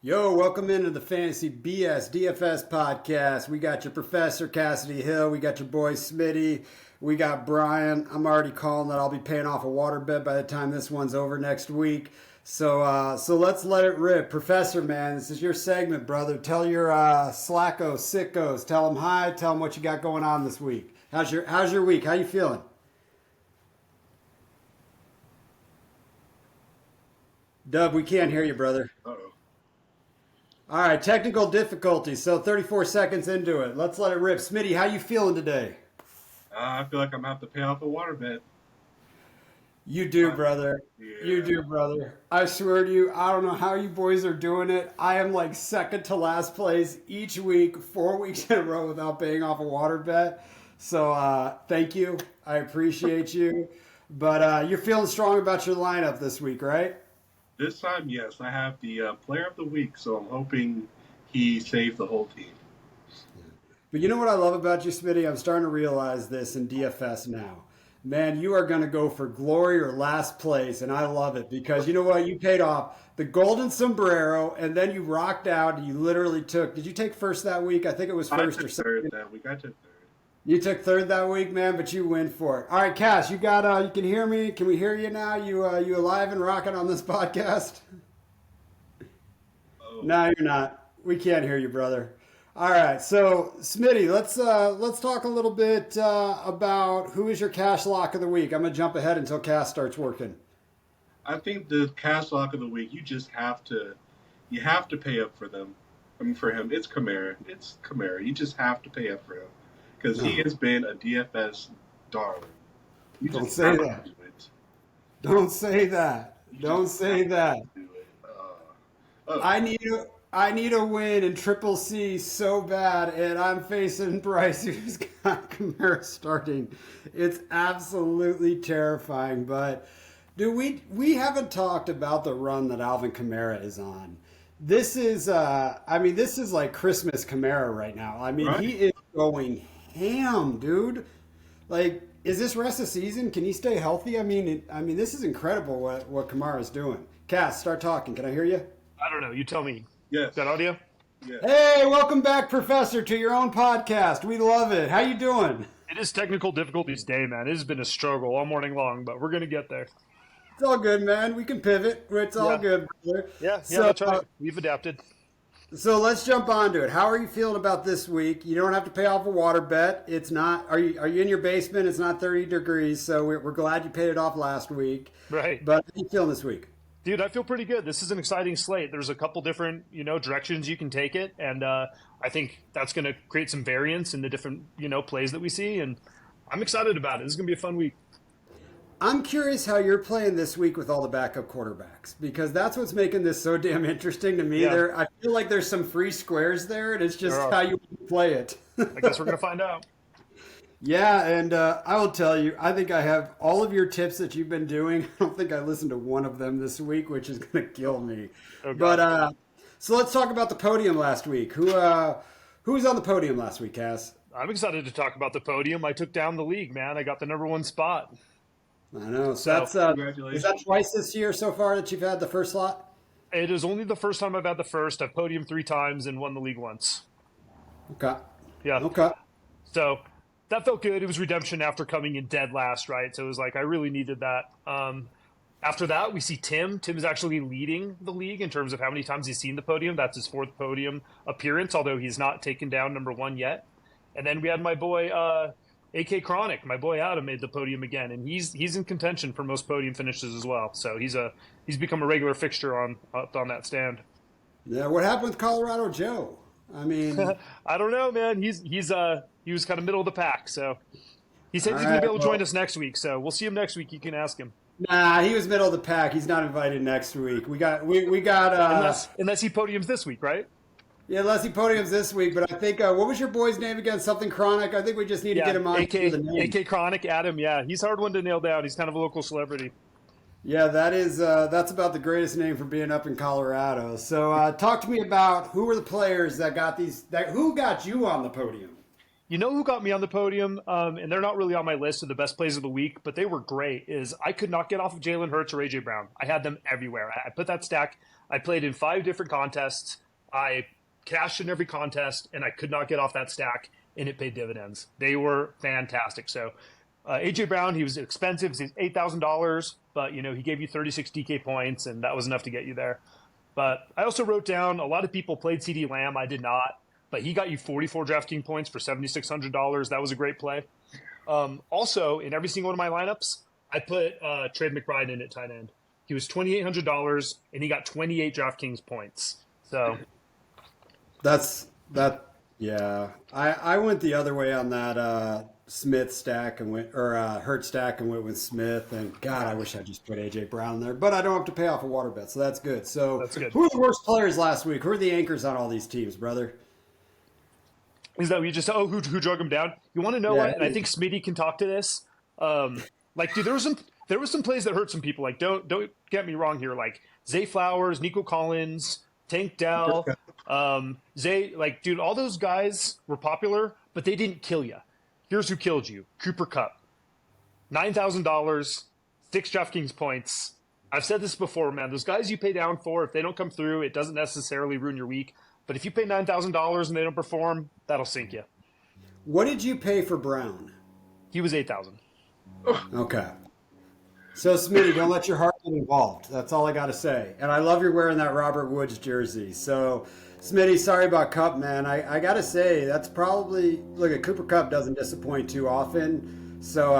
Yo, welcome into the Fantasy BS DFS podcast. We got your Professor Cassidy Hill. We got your boy Smitty. We got Brian. I'm already calling that I'll be paying off a waterbed by the time this one's over next week. So let's let it rip. Professor, man, this is your segment, brother. Tell your slackos, sickos. Tell them hi. Tell them what you got going on this week. How's your week? How you feeling? Dub, we can't hear you, brother. Uh-oh. All right, technical difficulties. So 34 seconds into it. Let's let it rip. Smitty, how you feeling today? I feel like I'm going to have to pay off a water bet. You do, brother. Yeah. You do, brother. I swear to you, I don't know how you boys are doing it. I am like second to last place each week, 4 weeks in a row without paying off a water bet. So thank you. I appreciate you. But you're feeling strong about your lineup this week, right? This time, yes, I have the player of the week, so I'm hoping he saved the whole team. But you know what I love about you, Smitty? I'm starting to realize this in DFS now. Man, you are going to go for glory or last place, and I love it because you know what? You paid off the golden sombrero, and then you rocked out, and you literally took – did you take first that week? I think it was first or second. Third that week. I took third. You took third that week, man, but you win for it. All right, Cass, you got you can hear me? Can we hear you now? You alive and rocking on this podcast? Oh. No, you're not. We can't hear you, brother. All right, so Smitty, let's talk a little bit about who is your cash lock of the week. I'm gonna jump ahead until Cass starts working. I think the cash lock of the week, you have to pay up for them. I mean, for him, it's Kamara. It's Kamara. You just have to pay up for him because he has been a DFS darling. You Don't just say have that. to do it. Don't say that. Don't say that. Do it. I need a win in Triple C so bad, and I'm facing Bryce, who's got Kamara starting. It's absolutely terrifying. But, dude, we haven't talked about the run that Alvin Kamara is on. This is, this is like Christmas Kamara right now. I mean, Right. he is going ham, dude. Like, is this rest of the season? Can he stay healthy? I mean, this is incredible what Kamara is doing. Cass, start talking. Can I hear you? I don't know. You tell me. Yes. Is that audio? Yes. Hey, welcome back, Professor, to your own podcast. We love it. How you doing? It is technical difficulties day, man. It has been a struggle all morning long, but we're going to get there. It's all good, man. We can pivot. It's all Yeah. good, brother. Yeah, So, that's right. We've adapted. So let's jump onto it. How are you feeling about this week? You don't have to pay off a water bet. It's not. Are you in your basement? It's not 30 degrees, so we're glad you paid it off last week. Right. But how are you feeling this week? Dude, I feel pretty good. This is an exciting slate. There's a couple different, directions you can take it, and I think that's going to create some variance in the different, plays that we see, and I'm excited about it. This is going to be a fun week. I'm curious how you're playing this week with all the backup quarterbacks because that's what's making this so damn interesting to me. Yeah. I feel like there's some free squares there, and it's just There are. how you play it. I guess we're going to find out. Yeah, and I will tell you, I think I have all of your tips that you've been doing. I don't think I listened to one of them this week, which is going to kill me. Oh, God. But so let's talk about the podium last week. Who was on the podium last week, Cass? I'm excited to talk about the podium. I took down the league, man. I got the number one spot. I know. So that's Congratulations. is that twice this year so far that you've had the first slot? It is only the first time I've had the first. I've podiumed 3 times and won the league once. Okay. Yeah. Okay. So that felt good. It was redemption after coming in dead last, right? So it was like I really needed that. After that, we see Tim. Tim is actually leading the league in terms of how many times he's seen the podium. That's his 4th podium appearance, although he's not taken down number 1 yet. And then we had my boy AK Chronic. My boy Adam made the podium again, and he's in contention for most podium finishes as well. So he's become a regular fixture up on that stand. Yeah. What happened with Colorado Joe? I mean, I don't know, man. He was kind of middle of the pack, so he said he's going to be able to join us next week. So we'll see him next week. You can ask him. nah, he was middle of the pack. He's not invited next week. We got Unless he podiums this week, right? yeah, unless he podiums this week. But I think what was your boy's name again? Something Chronic. I think we just need to get him on for the name. AK Chronic, Adam. Yeah, he's a hard one to nail down. He's kind of a local celebrity. Yeah, that's about the greatest name for being up in Colorado. So talk to me about who were the players that got who got you on the podium? You know who got me on the podium, and they're not really on my list of the best plays of the week, but they were great, is I could not get off of Jalen Hurts or A.J. Brown. I had them everywhere. I put that stack. I played in 5 different contests. I cashed in every contest, and I could not get off that stack, and it paid dividends. They were fantastic. So A.J. Brown, he was expensive. He's $8,000, but, he gave you 36 DK points, and that was enough to get you there. But I also wrote down a lot of people played CD Lamb. I did not. But he got you 44 DraftKings points for $7,600. That was a great play. Also, in every single one of my lineups, I put Trey McBride in at tight end. He was $2,800, and he got 28 DraftKings points. So Yeah, I went the other way on that Smith stack and Hurt stack and went with Smith. And God, I wish I just put AJ Brown there, but I don't have to pay off a water bet, so that's good. So that's good. Who are the worst players last week? Who are the anchors on all these teams, brother? Is that you just who drug him down? You want to know what? And I think Smitty can talk to this. Dude, there was some plays that hurt some people. Like, don't get me wrong here. Like Zay Flowers, Nico Collins, Tank Dell, dude, all those guys were popular, but they didn't kill you. Here's who killed you: Cooper Kupp, $9,000, 6 DraftKings points. I've said this before, man. Those guys you pay down for, if they don't come through, it doesn't necessarily ruin your week. But if you pay $9,000 and they don't perform, that'll sink you. What did you pay for Brown? He was $8,000. Okay. So, Smitty, don't let your heart get involved. That's all I got to say. And I love you're wearing that Robert Woods jersey. So, Smitty, sorry about Kupp, man. I got to say, that's probably... Look, Cooper Kupp doesn't disappoint too often. So,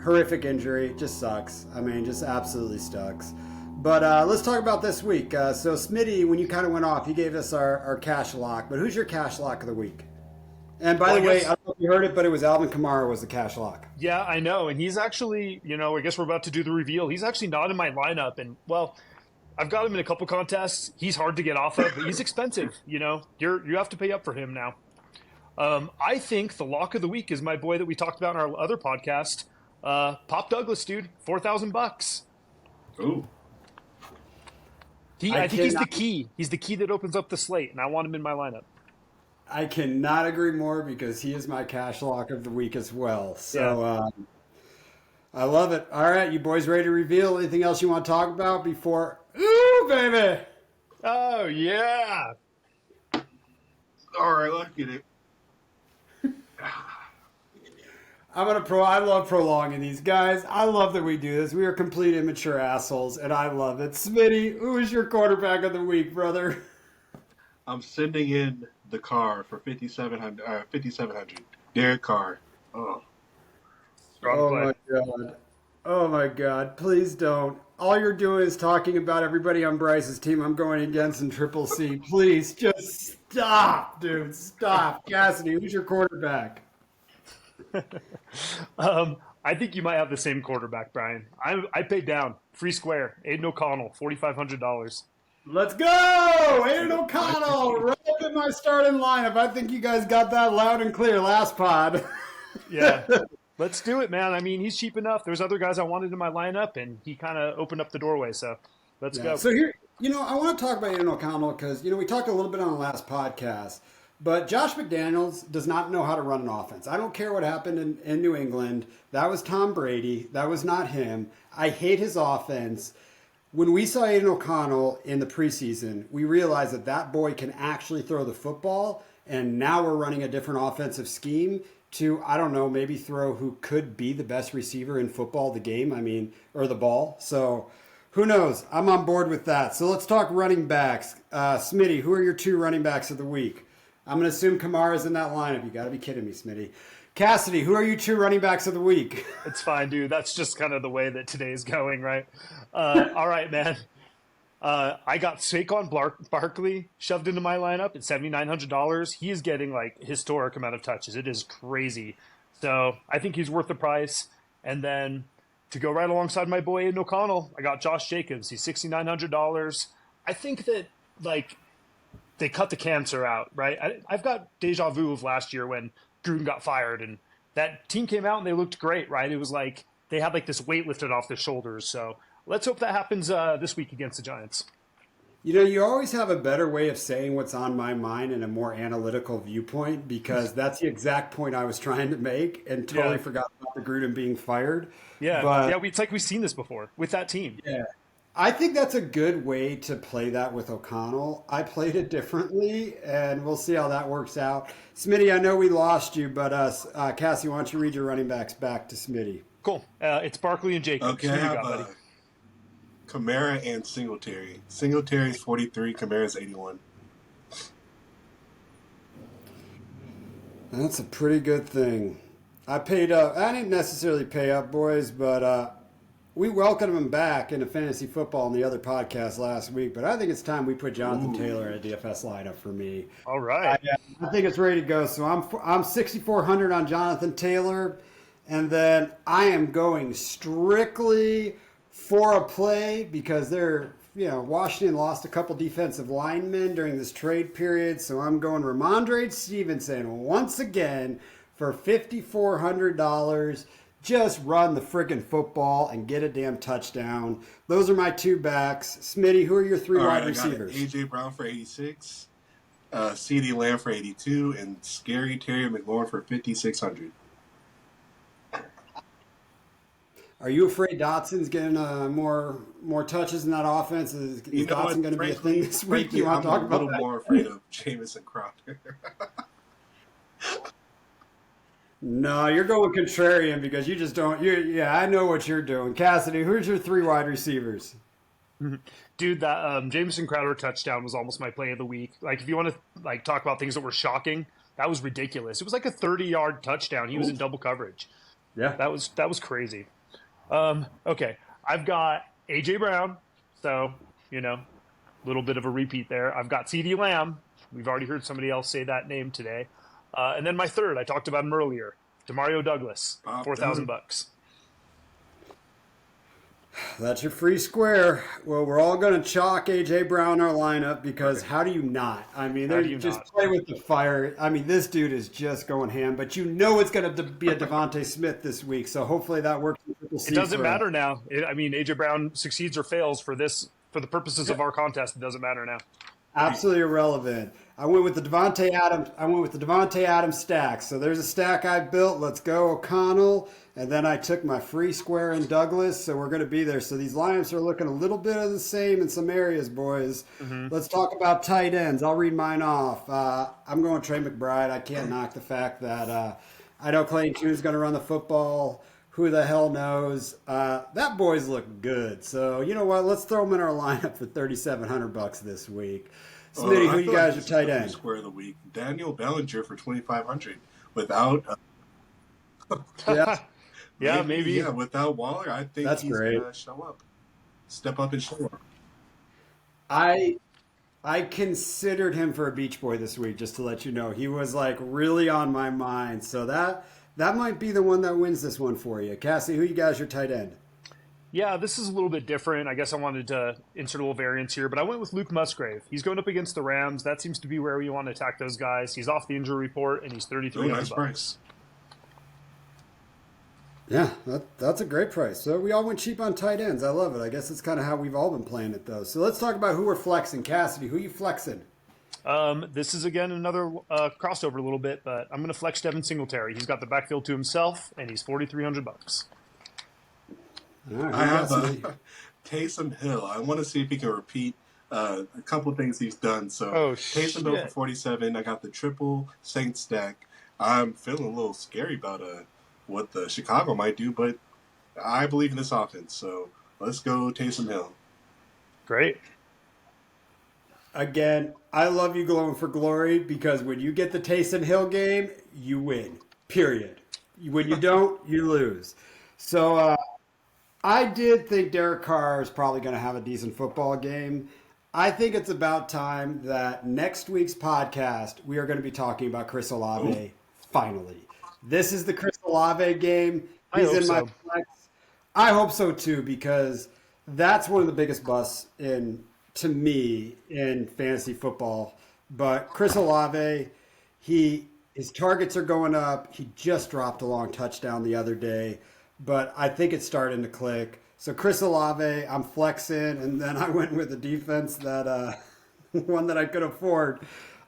horrific injury. Just sucks. I mean, just absolutely sucks. But let's talk about this week. So, Smitty, when you kind of went off, you gave us our cash lock. But who's your cash lock of the week? And by the way, I don't know if you heard it, but it was Alvin Kamara was the cash lock. Yeah, I know. And he's actually, I guess we're about to do the reveal. He's actually not in my lineup. And, well, I've got him in a couple contests. He's hard to get off of, but he's expensive. You have to pay up for him now. I think the lock of the week is my boy that we talked about in our other podcast, Pop Douglas, dude, $4,000. Ooh. I think he's the key. He's the key that opens up the slate, and I want him in my lineup. I cannot agree more because he is my cash lock of the week as well. So I love it. All right, you boys ready to reveal? Anything else you want to talk about before? Ooh, baby! Oh, yeah. All right, let's get it. I love prolonging these guys. I love that we do this. We are complete immature assholes, and I love it. Smitty, who is your quarterback of the week, brother? I'm sending in the car for 5,700. Derek Carr. Oh. My God. Oh my God. Please don't. All you're doing is talking about everybody on Bryce's team I'm going against in Triple C. Please just stop, dude. Stop. Cassidy, who's your quarterback? I think you might have the same quarterback, Brian. I paid down. Free square. Aiden O'Connell, $4,500. Let's go! Aiden O'Connell, right up in my starting lineup. I think you guys got that loud and clear last pod. Yeah. Let's do it, man. I mean, he's cheap enough. There's other guys I wanted in my lineup, and he kind of opened up the doorway. So let's go. So here, I want to talk about Aiden O'Connell because, we talked a little bit on the last podcast, but Josh McDaniels does not know how to run an offense. I don't care what happened in New England. That was Tom Brady. That was not him. I hate his offense. When we saw Aiden O'Connell in the preseason, we realized that boy can actually throw the football, and now we're running a different offensive scheme to, I don't know, maybe throw who could be the best receiver in football, or the ball. So who knows? I'm on board with that. So let's talk running backs. Smitty, who are your 2 running backs of the week? I'm going to assume Kamara's in that lineup. You got to be kidding me, Smitty. Cassidy, who are your 2 running backs of the week? It's fine, dude. That's just kind of the way that today's going, right? All right, man. I got Saquon Barkley shoved into my lineup at $7,900. He is getting historic amount of touches. It is crazy. So I think he's worth the price. And then to go right alongside my boy Aiden O'Connell, I got Josh Jacobs. He's $6,900. I think that they cut the cancer out, right? I've got deja vu of last year when Gruden got fired, and that team came out and they looked great, right? It was like they had this weight lifted off their shoulders. So let's hope that happens this week against the Giants. You know, you always have a better way of saying what's on my mind in a more analytical viewpoint because that's the exact point I was trying to make and totally Yeah, forgot about the Gruden being fired. yeah, But yeah. It's like we've seen this before with that team. yeah, I think that's a good way to play that with O'Connell. I played it differently, and we'll see how that works out. Smitty, I know we lost you, but Cassie, why don't you read your running backs back to Smitty? Cool. It's Barkley and Jacobs. Okay, Who I do you have got, buddy? Kamara and Singletary. Singletary's 43, Kamara's 81. That's a pretty good thing. I paid up. I didn't necessarily pay up, boys, but we welcomed him back into fantasy football in the other podcast last week. But I think it's time we put Jonathan Taylor in a DFS lineup for me. All I, right. I think it's ready to go. So I'm 6,400 on Jonathan Taylor, and then I am going strictly for a play because Washington lost a couple defensive linemen during this trade period. So I'm going Ramondre Stevenson once again for $5,400. Just run the friggin' football and get a damn touchdown. Those are my two backs. Smitty, who are your three All wide right, I got receivers? A.J. Brown for 86, C.D. Lamb for 82, and Scary Terry McLaurin for 5,600. Are you afraid Dotson's getting more touches in that offense? Is Dotson going to be a thing this week? You want to talk about I'm a little more afraid of Jamison Crowder. No, you're going contrarian because you just don't. Yeah, I know what you're doing. Cassidy, who's your three wide receivers? Dude, that Jameson Crowder touchdown was almost my play of the week. Like, if you want to talk about things that were shocking, that was ridiculous. It was like a 30-yard touchdown. He was in double coverage. Yeah, That was crazy. Okay, I've got A.J. Brown, so, a little bit of a repeat there. I've got C.D. Lamb. We've already heard somebody else say that name today. And then my third, I talked about him earlier, Demario Douglas, $4,000. that's your free square. Well, we're all going to chalk AJ Brown our lineup because how do you not? I mean, How do they you just not? play with the fire. I mean, this dude is just going ham. But you know it's going to be a Devontae Smith this week, so hopefully that works. It doesn't matter now. A.J. Brown succeeds or fails for the purposes of our contest. It doesn't matter now. Absolutely irrelevant. I went with the Devontae Adams. I went with the Devontae Adams stack. So there's a stack I built. Let's go O'Connell, and then I took my free square in Douglas. So we're going to be there. So these lineups are looking a little bit of the same in some areas, boys. Let's talk about tight ends. I'll read mine off. I'm going Trey McBride. I can't knock the fact that I know Clayton Tune is going to run the football. Who the hell knows? That boy's look good. So you know what? Let's throw him in our lineup for $3,700 this week. Smitty, who you guys are tight end? Square of the week. Daniel Bellinger for 2,500. Without, Yeah, Yeah, maybe. Yeah, without Waller, I think That's he's great. gonna show up, step up and show up. I considered him for a Beach Boy this week, just to let you know. He was like really on my mind. So that might be the one that wins this one for you. Cassie, who you guys your tight end? Yeah, this is a little bit different. I guess I wanted to insert a little variance here, but I went with Luke Musgrave. He's going up against the Rams. That seems to be where we want to attack those guys. He's off the injury report, and he's $3,300. Nice price. Yeah, that's a great price. So we all went cheap on tight ends. I love it. I guess it's kind of how we've all been playing it, though. So let's talk about who we're flexing. Cassidy, who you flexing? This is, again, another crossover a little bit, but I'm going to flex Devin Singletary. He's got the backfield to himself, and he's $4,300. All right, I have Smitty. Taysom Hill. I want to see if he can repeat a couple of things he's done. So Taysom Hill for shit. 47. I got the triple Saints stack. I'm feeling a little scary about what the Chicago might do, but I believe in this offense. So let's go Taysom Hill. Great. Again, I love you going for glory because when you get the Taysom Hill game, you win. Period. When you don't, you lose. So I did think Derek Carr is probably going to have a decent football game. I think it's about time that next week's podcast we are going to be talking about Chris Olave. Finally, this is the Chris Olave game. I He's hope in my so. flex. I hope so too because that's one of the biggest busts to me in fantasy football. But Chris Olave, his targets are going up. He just dropped a long touchdown the other day, but I think it's starting to click. So Chris Olave, I'm flexing, and then I went with a defense that one that I could afford.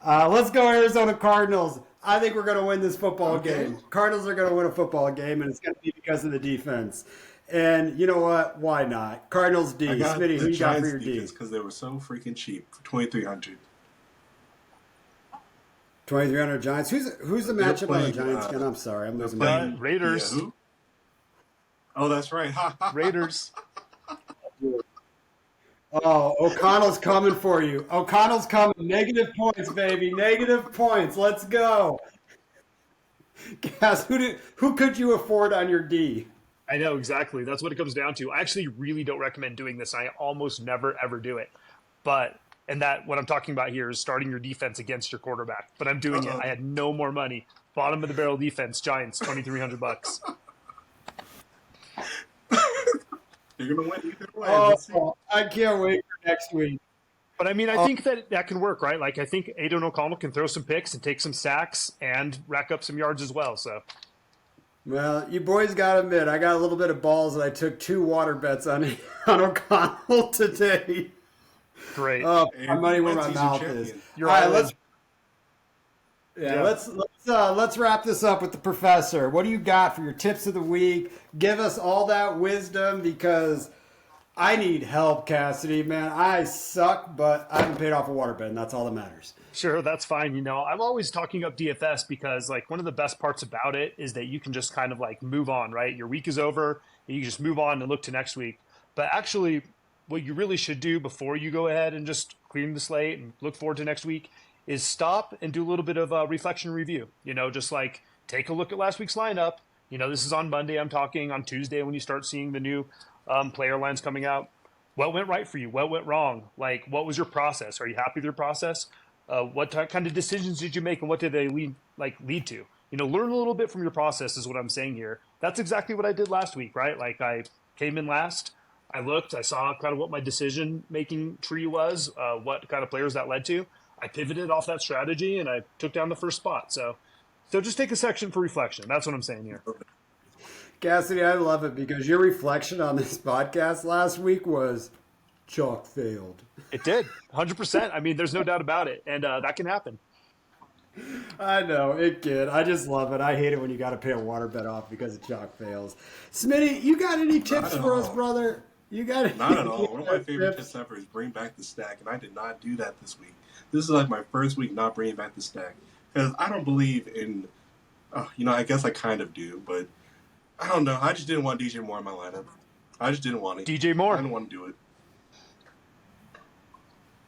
Let's go Arizona Cardinals. I think we're going to win this football game. Cardinals are going to win a football game, and it's going to be because of the defense. And you know what? Why not? Cardinals D. Smitty, who you got for your D? Because they were so freaking cheap for 2,300. 2,300 Giants. Who's the matchup on the Giants again? I'm sorry, I'm losing my Raiders. Yeah, who? Oh, that's right. Raiders. Oh, O'Connell's coming for you. O'Connell's coming. Negative points, baby. Negative points. Let's go. Cass, who could you afford on your D? I know, exactly. That's what it comes down to. I actually really don't recommend doing this. I almost never, ever do it. And what I'm talking about here is starting your defense against your quarterback. But I'm doing it. I had no more money. Bottom of the barrel defense, Giants, $2,300. You're going to win either way. Oh, I can't wait for next week. But I mean, I think that can work, right? Like, I think Aiden O'Connell can throw some picks and take some sacks and rack up some yards as well. So, well, you boys got to admit, I got a little bit of balls, and I took 2 water bets on O'Connell today. Great. Oh, my money where my mouth is. You're all right, let's wrap this up with the professor. What do you got for your tips of the week? Give us all that wisdom, because I need help, Cassidy. Man, I suck, but I haven't paid off a water bet, and that's all that matters. Sure, that's fine. You know, I'm always talking up DFS because, like, one of the best parts about it is that you can just kind of, like, move on, right? Your week is over, and you can just move on and look to next week. But actually, what you really should do before you go ahead and just clean the slate and look forward to next week is stop and do a little bit of a reflection review. You know, just like take a look at last week's lineup. You know, this is on Monday. I'm talking on Tuesday when you start seeing the new player lines coming out. What went right for you? What went wrong? Like, what was your process? Are you happy with your process? What kind of decisions did you make, and what did they lead to? You know, learn a little bit from your process is what I'm saying here. That's exactly what I did last week, right? Like, I came in last. I looked, I saw kind of what my decision-making tree was, what kind of players that led to. I pivoted off that strategy, and I took down the first spot. So just take a section for reflection. That's what I'm saying here. Cassidy, I love it because your reflection on this podcast last week was chalk failed. It did, 100%. I mean, there's no doubt about it, and that can happen. I know, it can. I just love it. I hate it when you got to pay a water bet off because the chalk fails. Smitty, you got any tips for us, brother? You got it? Not at all. One of my favorite tips ever is bring back the stack, and I did not do that this week. This is like my first week not bringing back the stack because I don't believe in. I guess I kind of do, but I don't know. I just didn't want DJ Moore in my lineup. I just didn't want it. DJ Moore. I didn't want to do it.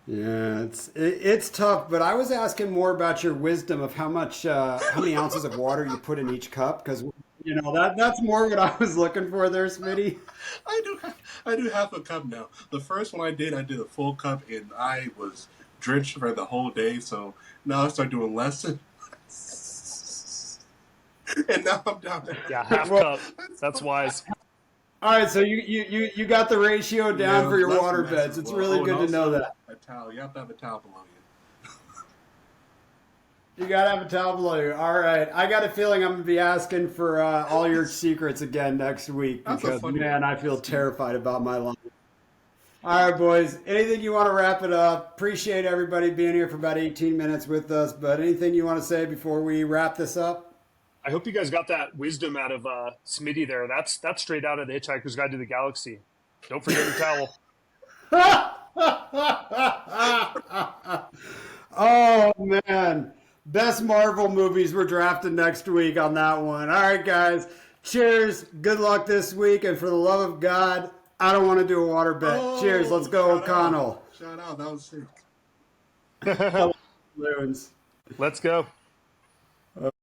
Yeah, it's tough, but I was asking more about your wisdom of how many ounces of water you put in each cup, because that's more what I was looking for there, Smitty. I do half a cup now. The first one I did a full cup, and I was drenched for the whole day. So now I start doing less, and now I'm down. Yeah, half cup. That's wise. All right, so you got the ratio down for your water beds. It's really good to know that. A towel. You have to have a towel below you. You got to have a towel below you. All right. I got a feeling I'm going to be asking for all your secrets again next week because, man, I feel terrified about my life. All right, boys. Anything you want to wrap it up? Appreciate everybody being here for about 18 minutes with us, but anything you want to say before we wrap this up? I hope you guys got that wisdom out of Smitty there. That's straight out of the Hitchhiker's Guide to the Galaxy. Don't forget your towel. Oh, man. Best Marvel movies we're drafting next week on that one. All right, guys. Cheers. Good luck this week. And for the love of God, I don't want to do a water bet. Cheers. Let's go, O'Connell. Shout out. That was sick. Let's go.